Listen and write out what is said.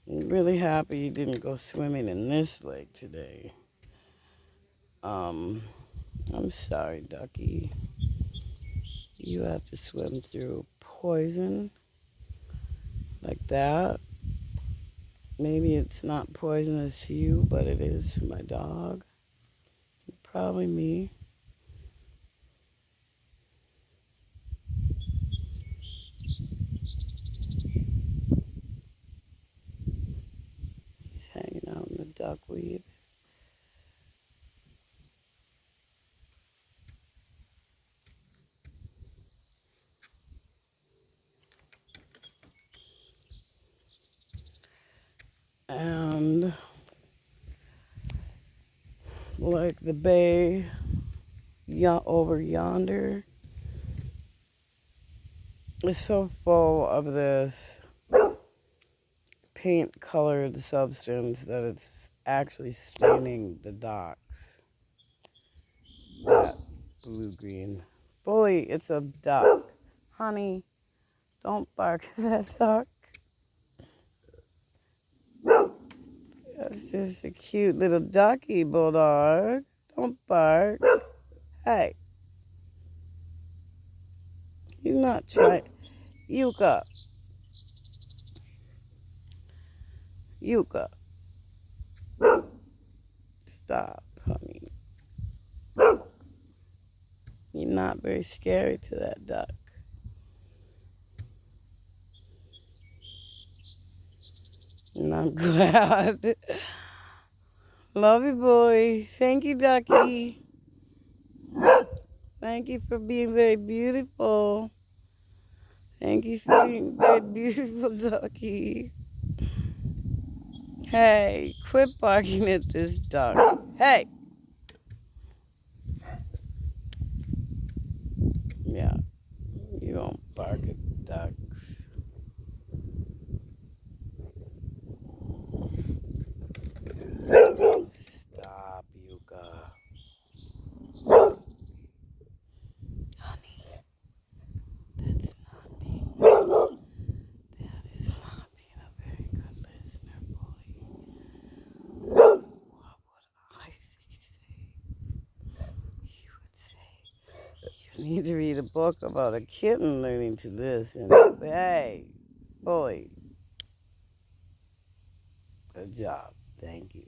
I'm really happy you didn't go swimming in this lake today. I'm sorry, Ducky. You have to swim through poison like that. Maybe it's not poisonous to you, but it is to my dog. Probably me. He's hanging out in the duckweed. And like the bay over yonder is so full of this paint colored substance that it's actually staining the docks. That blue green. Bully, it's a duck. Honey, don't bark at that duck. That's just a cute little ducky, Bulldog. Don't bark. Hey. You're not trying. Yuka. Yuka. Stop, honey. You're not very scary to that duck. And I'm glad. Love you, boy. Thank you, Ducky. Thank you for being very beautiful. Thank you for being very beautiful, Ducky. Hey, quit barking at this duck. Hey! Yeah, you don't bark at ducks. Stop, Yuka. Honey, that's not being... That is not being a very good listener, boy. What would I say? You would say, you need to read a book about a kitten learning to listen. Hey, boy. Good job. Thank you.